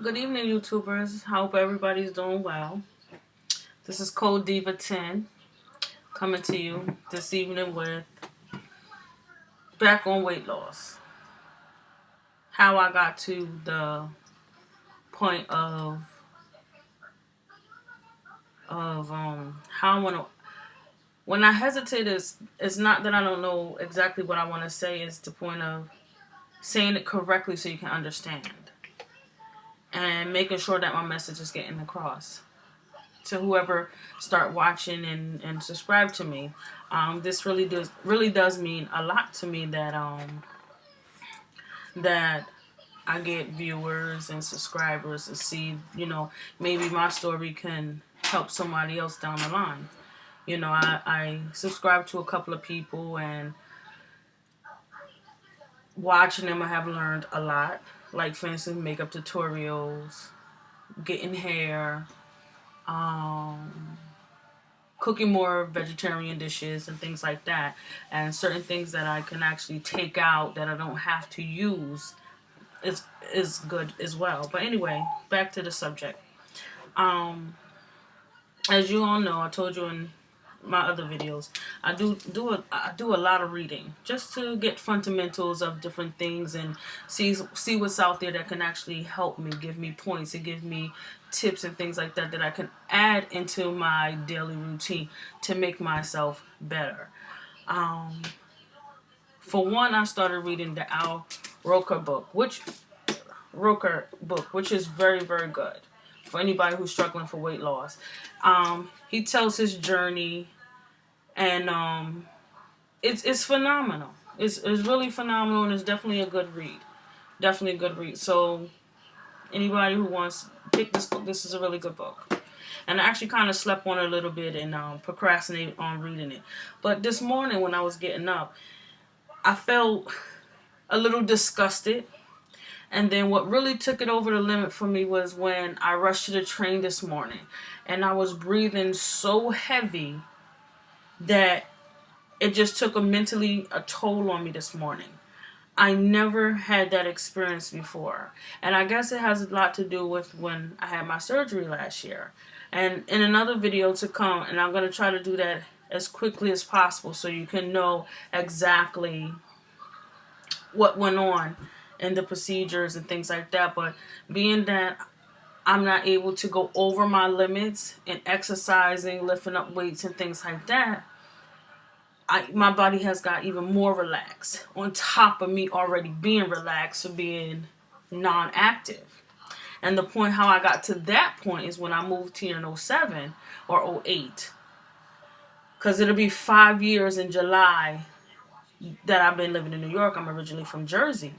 Good evening, YouTubers. Hope everybody's doing well. This is Code Diva 10 coming to you this evening with back on weight loss. How I got to the point of how I want to. When I hesitate, it's not that I don't know exactly what I want to say. It's the point of saying it correctly so you can understand and making sure that my message is getting across to whoever start watching and subscribe to me. This really does mean a lot to me that I get viewers and subscribers to see, maybe my story can help somebody else down the line. I subscribe to a couple of people, and watching them I have learned a lot. Like, for instance, makeup tutorials, getting hair, cooking more vegetarian dishes and things like that, and certain things that I can actually take out that I don't have to use is good as well. But anyway, back to the subject. Um, as you all know, I told you in my other videos, I do a lot of reading just to get fundamentals of different things and see what's out there that can actually help me, give me points, and give me tips and things like that I can add into my daily routine to make myself better. Um, for one, I started reading the Al Roker book, which is very, very good for anybody who's struggling for weight loss. He tells his journey, and it's phenomenal. It's really phenomenal, and it's definitely a good read. Definitely a good read. So anybody who wants pick this book, this is a really good book. And I actually kind of slept on it a little bit and procrastinated on reading it. But this morning when I was getting up, I felt a little disgusted. And then what really took it over the limit for me was when I rushed to the train this morning. And I was breathing so heavy that it just took a toll on me this morning. I never had that experience before. And I guess it has a lot to do with when I had my surgery last year. And in another video to come, and I'm going to try to do that as quickly as possible so you can know exactly what went on in the procedures and things like that. But being that I'm not able to go over my limits in exercising, lifting up weights and things like that, my body has got even more relaxed on top of me already being relaxed for being non-active. And the point how I got to that point is when I moved here in '07 or '08. Because it'll be 5 years in July that I've been living in New York. I'm originally from Jersey.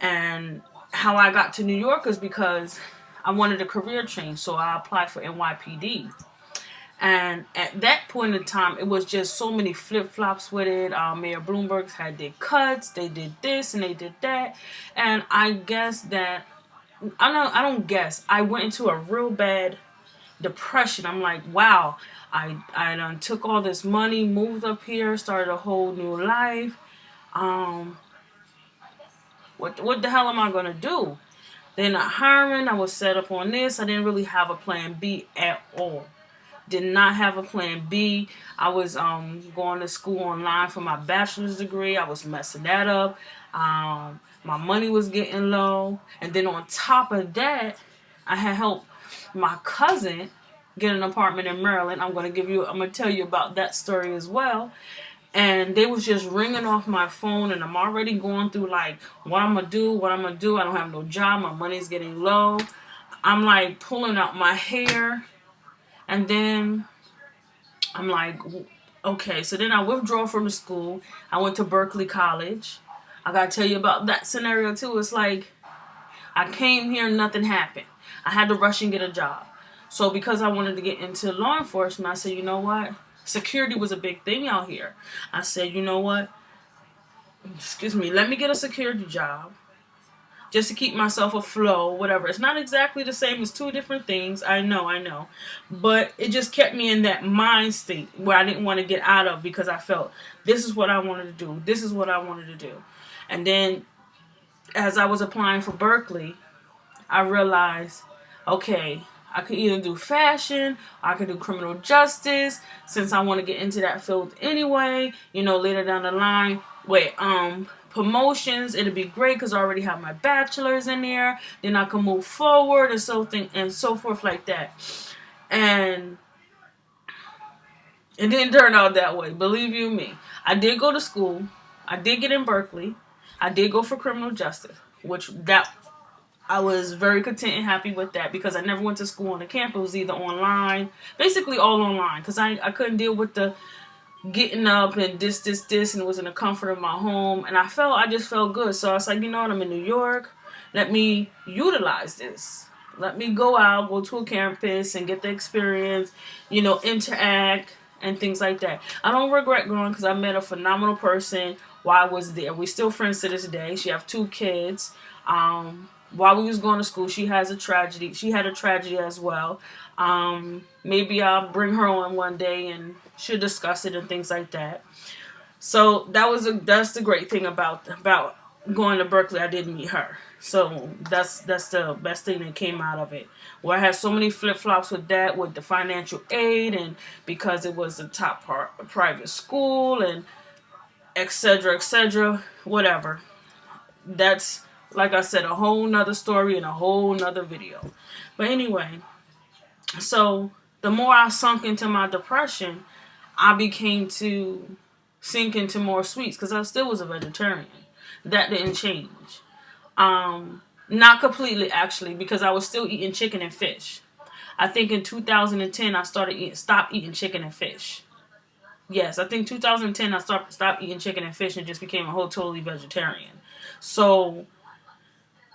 And how I got to New York is because I wanted a career change. So I applied for NYPD. And at that point in time, it was just so many flip-flops with it. Mayor Bloomberg had their cuts. They did this and they did that. And I guess that, I don't guess. I went into a real bad depression. I'm like, wow, I done took all this money, moved up here, started a whole new life. What the hell am I going to do? They're not hiring. I was set up on this. I didn't really have a plan B at all. Did not have a plan B. I was going to school online for my bachelor's degree. I was messing that up. My money was getting low. And then on top of that, I had helped my cousin get an apartment in Maryland. I'm going to tell you about that story as well. And they was just ringing off my phone, and I'm already going through like what I'm going to do. I don't have no job. My money's getting low. I'm like pulling out my hair. And then I'm like, okay, so then I withdraw from the school. I went to Berkeley College. I got to tell you about that scenario too. It's like I came here, nothing happened. I had to rush and get a job. So because I wanted to get into law enforcement, I said, you know what? Security was a big thing out here. I said, you know what? Let me get a security job. Just to keep myself afloat, whatever. It's not exactly the same. It's two different things. I know. But it just kept me in that mind state where I didn't want to get out of because I felt this is what I wanted to do. This is what I wanted to do. And then as I was applying for Berkeley, I realized, okay, I could either do fashion, or I could do criminal justice, since I want to get into that field anyway, later down the line. Wait, promotions, it'd be great because I already have my bachelor's in there. Then I can move forward and so forth like that. And it didn't turn out that way, believe you me. I did go to school. I did get in Berkeley. I did go for criminal justice, which that I was very content and happy with that because I never went to school on the campus. It was either online, basically all online, because I couldn't deal with the getting up and this, and it was in the comfort of my home. And I just felt good. So I was like, you know what, I'm in New York. Let me utilize this. Let me go out, go to a campus and get the experience, interact and things like that. I don't regret going because I met a phenomenal person while I was there. We're still friends to this day. She have 2 kids. While we was going to school, she had a tragedy as well. Maybe I'll bring her on one day and she'll discuss it and things like that. So that's the great thing about going to Berkeley. I did meet her. So that's the best thing that came out of it. Where I had so many flip-flops with that, with the financial aid, and because it was a top private school, and etc., whatever. That's, like I said, a whole nother story and a whole nother video. But anyway, so the more I sunk into my depression, I became to sink into more sweets because I still was a vegetarian. That didn't change. Not completely, actually, because I was still eating chicken and fish. I think in 2010 I stopped eating chicken and fish. Yes, I think 2010 I stopped eating chicken and fish and just became a whole totally vegetarian. So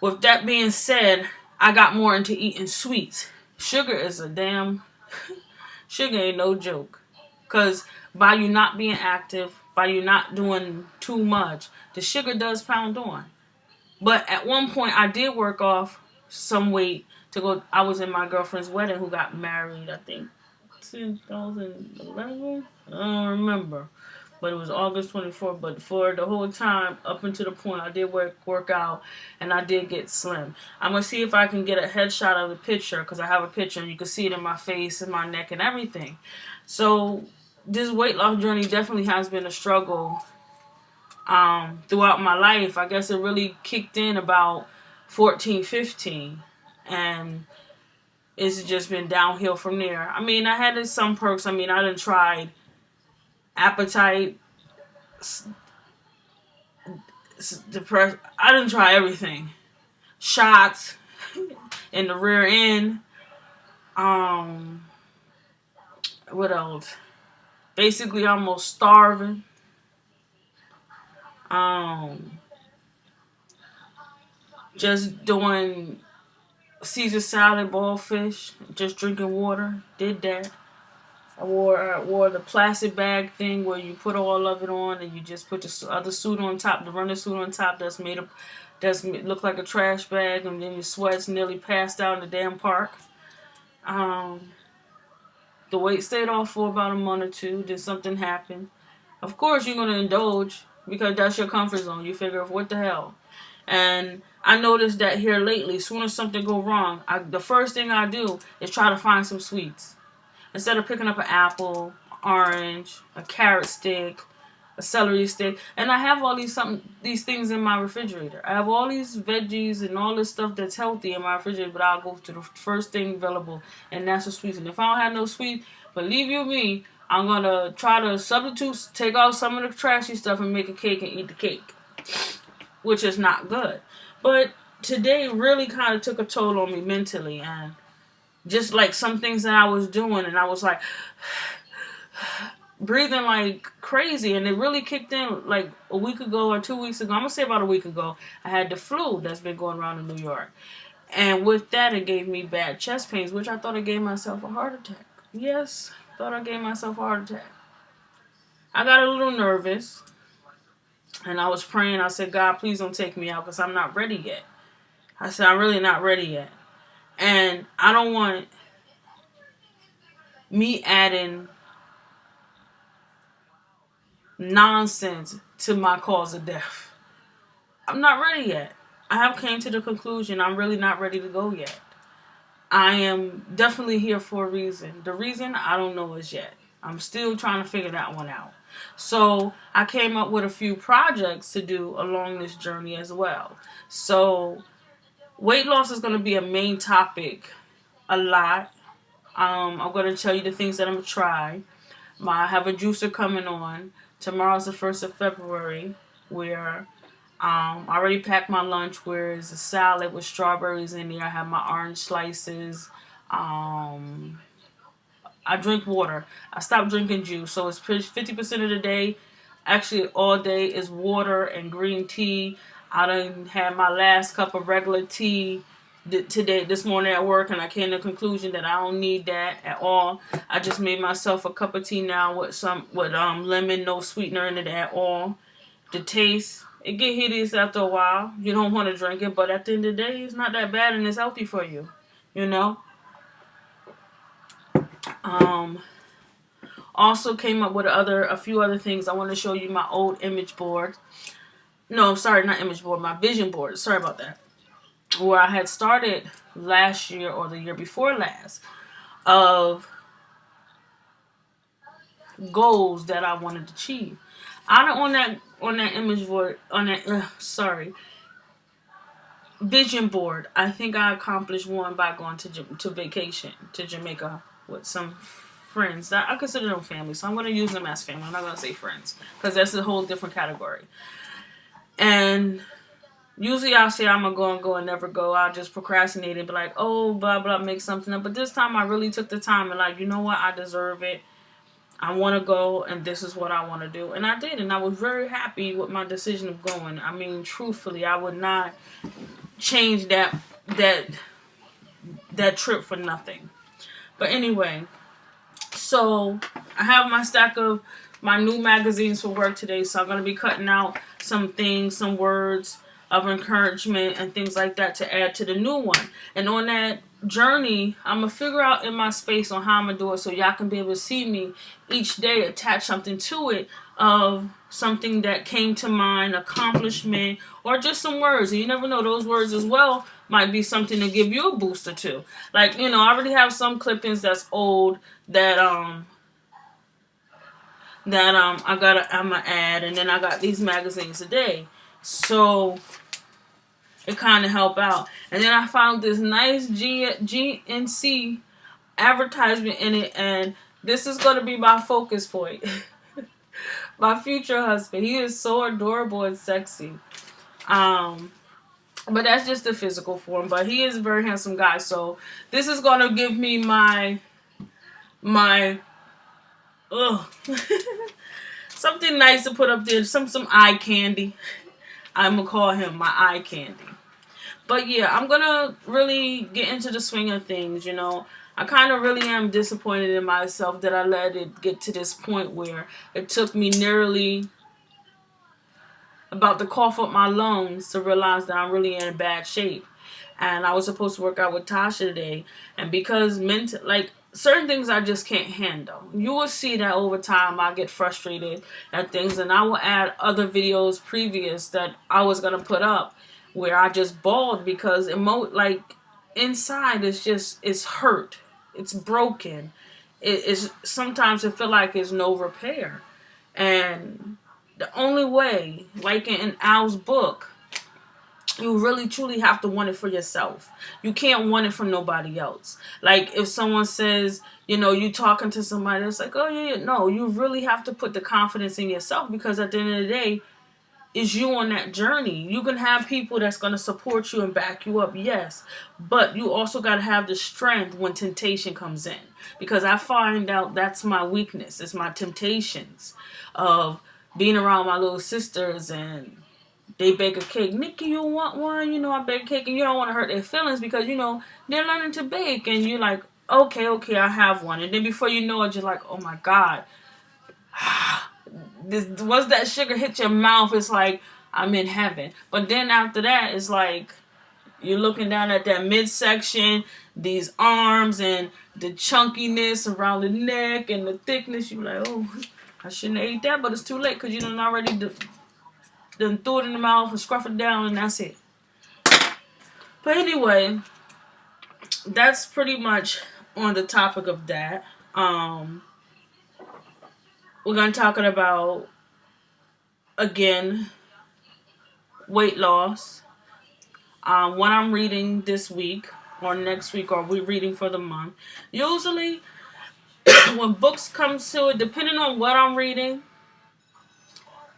with that being said, I got more into eating sweets. Sugar ain't no joke. Because by you not being active, by you not doing too much, the sugar does pound on. But at one point, I did work off some weight to go. I was in my girlfriend's wedding who got married, I think, 2011? I don't remember. But it was August 24th. But for the whole time, up until the point, I did work out, and I did get slim. I'm going to see if I can get a headshot of the picture, because I have a picture, and you can see it in my face and my neck and everything. So this weight loss journey definitely has been a struggle throughout my life. I guess it really kicked in about 14, 15, and it's just been downhill from there. I mean, I had some perks. I mean, I done tried appetite, depression. I done try everything. Shots in the rear end. What else? Basically, almost starving. Just doing Caesar salad, boiled fish, just drinking water. Did that. I wore the plastic bag thing where you put all of it on and you just put the other suit on top, the running suit on top that's look like a trash bag, and then your sweats nearly passed out in the damn park. The weight stayed off for about a month or 2. Then something happened. Of course, you're gonna indulge because that's your comfort zone. You figure, what the hell? And I noticed that here lately, as soon as something go wrong, the first thing I do is try to find some sweets. Instead of picking up an apple, orange, a carrot stick, a celery stick, and I have all these things in my refrigerator. I have all these veggies and all this stuff that's healthy in my refrigerator, but I'll go to the first thing available, and that's the sweets. And if I don't have no sweets, believe you me, I'm gonna try to substitute, take out some of the trashy stuff and make a cake and eat the cake, which is not good. But today really kind of took a toll on me mentally, and just like some things that I was doing, and I was like breathing like crazy, and it really kicked in like a week ago or 2 weeks ago. I'm gonna say about a week ago. I had the flu that's been going around in New York, and with that, it gave me bad chest pains, which I thought I gave myself a heart attack. Yes, thought I gave myself a heart attack. I got a little nervous, and I was praying. I said, God, please don't take me out because I'm not ready yet. I said, I'm really not ready yet. And I don't want me adding nonsense to my cause of death. I'm not ready yet. I have came to the conclusion I'm really not ready to go yet. I am definitely here for a reason. The reason I don't know as yet. I'm still trying to figure that one out. So I came up with a few projects to do along this journey as well. So weight loss is going to be a main topic a lot. I'm going to tell you the things that I'm going to try. I have a juicer coming on. Tomorrow's the 1st of February, where I already packed my lunch, where it's a salad with strawberries in there. I have my orange slices. I drink water. I stopped drinking juice, so it's 50% of the day. Actually, all day is water and green tea. I done had my last cup of regular tea this morning at work, and I came to the conclusion that I don't need that at all. I just made myself a cup of tea now with lemon, no sweetener in it at all. The taste, it get hideous after a while. You don't want to drink it, but at the end of the day, it's not that bad and it's healthy for you. You know. Also came up with a few other things. I want to show you my old image board. No, sorry, not image board. My vision board. Sorry about that. Where I had started last year or the year before last of goals that I wanted to achieve. On that image board vision board. I think I accomplished one by going to vacation to Jamaica with some friends that I consider them family, so I'm going to use them as family. I'm not going to say friends because that's a whole different category. And usually I'll say I'm going to go and never go. I'll just procrastinate and be like, oh, blah, blah, make something up. But this time I really took the time and like, you know what? I deserve it. I want to go and this is what I want to do. And I did. And I was very happy with my decision of going. I mean, truthfully, I would not change that trip for nothing. But anyway, so I have my stack of my new magazines for work today. So I'm going to be cutting out some things, some words of encouragement and things like that to add to the new one. And on that journey, I'm going to figure out in my space on how I'm going to do it so y'all can be able to see me each day, attach something to it of something that came to mind, accomplishment, or just some words. And you never know, those words as well might be something to give you a booster to. Like, I already have some clippings that's old that I'm gonna add, and then I got these magazines today. So it kind of help out. And then I found this nice GNC advertisement in it, and this is going to be my focus point. My future husband. He is so adorable and sexy. But that's just the physical form. But he is a very handsome guy. So this is going to give me my something nice to put up there. Some eye candy. I'm going to call him my eye candy. But yeah, I'm going to really get into the swing of things, I kind of really am disappointed in myself that I let it get to this point where it took me nearly about to cough up my lungs to realize that I'm really in bad shape. And I was supposed to work out with Tasha today. And because certain things I just can't handle. You will see that over time I get frustrated at things, and I will add other videos previous that I was going to put up where I just bawled because inside it's hurt. It's broken. Sometimes it feel like it's no repair. And the only way, like in Al's book, you really truly have to want it for yourself. You can't want it from nobody else. Like if someone says, you talking to somebody, it's like, oh yeah, no, you really have to put the confidence in yourself, because at the end of the day, it's you on that journey. You can have people that's going to support you and back you up, yes. But you also got to have the strength when temptation comes in. Because I find out that's my weakness. It's my temptations of being around my little sisters and they bake a cake. Nikki, you want one? I bake a cake, and you don't want to hurt their feelings because, they're learning to bake. And you're like, okay, I have one. And then before you know it, you're like, oh my God. Once that sugar hits your mouth, it's like I'm in heaven. But then after that, it's like you're looking down at that midsection, these arms and the chunkiness around the neck and the thickness. You're like, oh, I shouldn't have ate that, but it's too late because you done already done threw it in the mouth and scruff it down, and that's it. But anyway, that's pretty much on the topic of that. We're gonna talking about again weight loss. What I'm reading this week or next week, or we're reading for the month. Usually, when books come to it, depending on what I'm reading,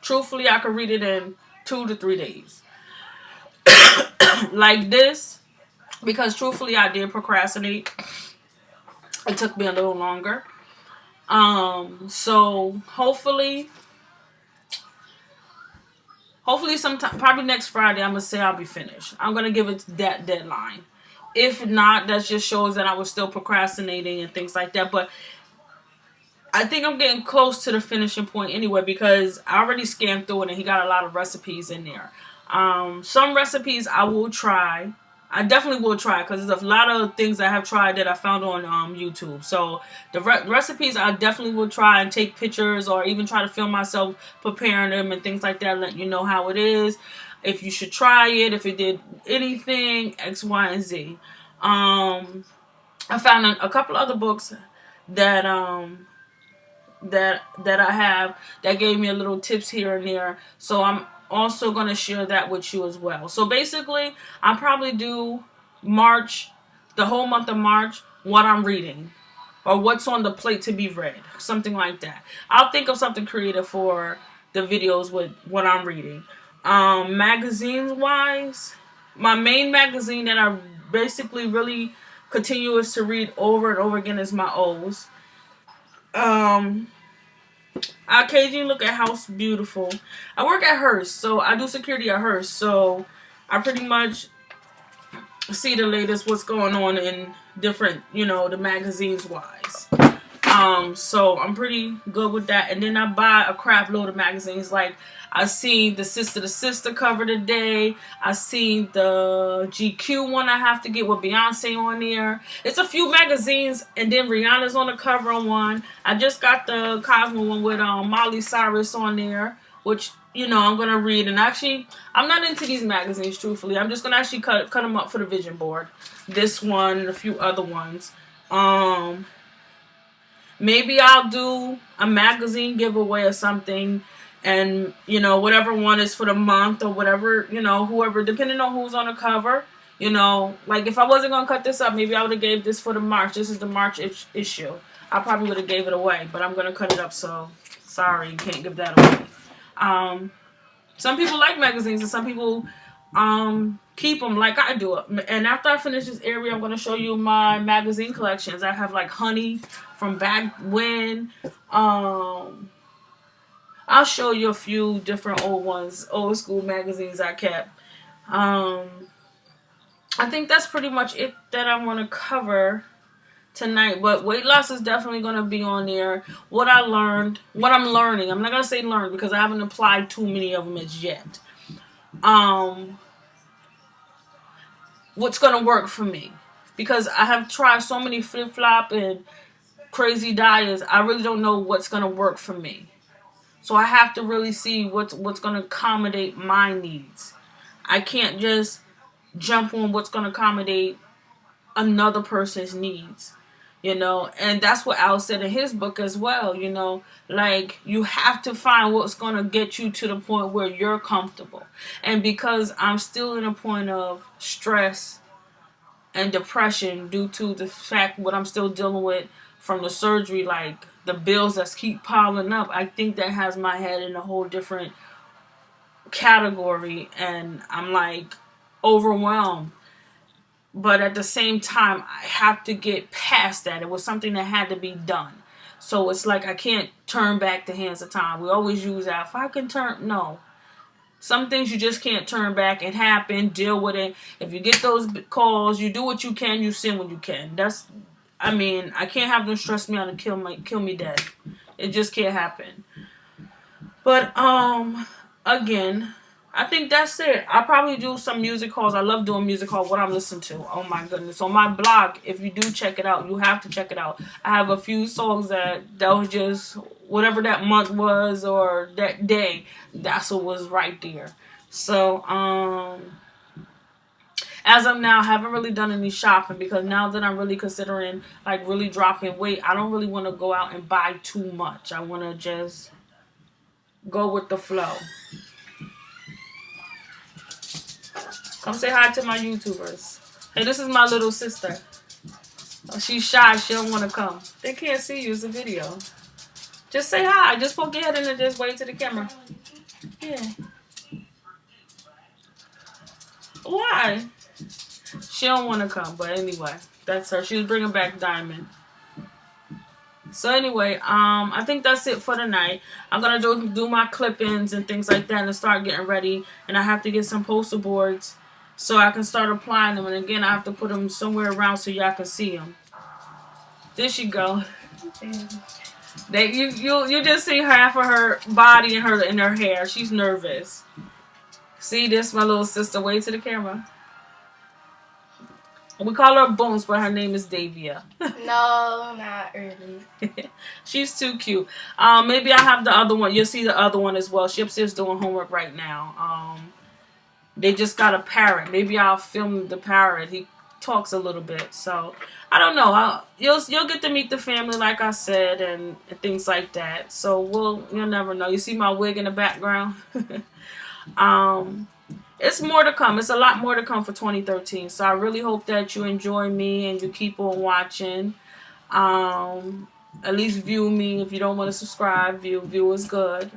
truthfully, I could read it in 2 to 3 days. Like this, because truthfully, I did procrastinate. It took me a little longer. So hopefully sometime, probably next Friday, I'm gonna say I'll be finished. I'm gonna give it that deadline. If not, that just shows that I was still procrastinating and things like that. But I think I'm getting close to the finishing point anyway, because I already scanned through it and he got a lot of recipes in there. Some recipes I will try. I definitely will try, because there's a lot of things I have tried that I found on YouTube. So the recipes I definitely will try and take pictures, or even try to film myself preparing them and things like that, let you know how it is, if you should try it, if it did anything, X, Y, and Z. I found a couple other books that that I have that gave me a little tips here and there. So I'm also going to share that with you as well. So basically, I'll probably do March, the whole month of March, what I'm reading or what's on the plate to be read, something like that. I'll think of something creative for the videos with what I'm reading. Magazines wise, my main magazine that I basically really continuous to read over and over again is my O's. I occasionally look at House Beautiful. I work at Hearst, so I do security at Hearst, so I pretty much see the latest, what's going on in different, the magazines wise. So I'm pretty good with that. And then I buy a crap load of magazines. Like, I seen the Sister to Sister cover today. I seen the GQ one I have to get with Beyonce on there. It's a few magazines, and then Rihanna's on the cover on one. I just got the Cosmo one with Miley Cyrus on there, which, I'm going to read. And actually, I'm not into these magazines, truthfully. I'm just going to actually cut them up for the vision board. This one and a few other ones. Maybe I'll do a magazine giveaway or something, and whatever one is for the month or whatever, whoever, depending on who's on the cover. Like, if I wasn't gonna cut this up, maybe I would have gave this for the March. This is the March issue. I probably would have gave it away, but I'm gonna cut it up, so sorry, you can't give that away. Some people like magazines, and some people keep them like I do. And after I finish this area, I'm going to show you my magazine collections. I have like Honey from back when. I'll show you a few different old school magazines I kept. I think that's pretty much it that I want to cover tonight. But weight loss is definitely going to be on there. What I'm learning. I'm not going to say learn, because I haven't applied too many of them as yet. What's going to work for me, because I have tried so many flip-flop and crazy diets. I really don't know what's going to work for me, so I have to really see what's going to accommodate my needs. I can't just jump on what's going to accommodate another person's needs, and that's what Al said in his book as well. Like, you have to find what's going to get you to the point where you're comfortable. And because I'm still in a point of stress and depression due to the fact what I'm still dealing with from the surgery, like the bills that keep piling up, I think that has my head in a whole different category, and I'm like overwhelmed. But at the same time, I have to get past that. It was something that had to be done. So it's like I can't turn back the hands of time. We always use that. If I can turn, no. Some things you just can't turn back. It happened. Deal with it. If you get those calls, you do what you can. You sin when you can. I can't have them stress me out and kill me dead. It just can't happen. But again, I think that's it. I'll probably do some music calls. I love doing music calls, what I'm listening to. Oh my goodness. On my blog, if you do check it out, you have to check it out. I have a few songs that was just whatever that month was or that day. That's what was right there. So, as of now, I haven't really done any shopping because now that I'm really considering like really dropping weight, I don't really want to go out and buy too much. I want to just go with the flow. Come say hi to my YouTubers. Hey, this is my little sister. Oh, she's shy. She don't want to come. They can't see you. It's a video. Just say hi. Just poke your head in and just wave to the camera. Yeah. Why? She don't want to come, but anyway, that's her. She was bringing back Diamond. So anyway, I think that's it for tonight. I'm gonna do my clip-ins and things like that and start getting ready. And I have to get some poster boards so I can start applying them. And again, I have to put them somewhere around so y'all can see them. There she go. You just see half of her body and her hair. She's nervous. See, this my little sister. Wave to the camera. We call her Bones, but her name is Davia. No, not really. She's too cute. Maybe I have the other one. You'll see the other one as well. She's upstairs doing homework right now. They just got a parrot. Maybe I'll film the parrot. He talks a little bit, so I don't know. You'll get to meet the family, like I said, and things like that. So you'll never know. You see my wig in the background. It's more to come. It's a lot more to come for 2013. So I really hope that you enjoy me and you keep on watching. At least view me. If you don't want to subscribe, view is good.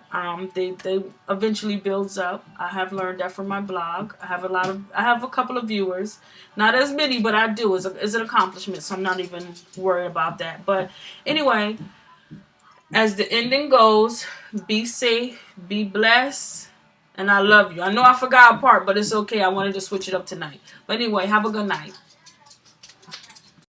They eventually builds up. I have learned that from my blog. I have a couple of viewers. Not as many, but I do. It's an accomplishment, so I'm not even worried about that. But anyway, as the ending goes, be safe, be blessed. And I love you. I know I forgot a part, but it's okay. I wanted to switch it up tonight. But anyway, have a good night.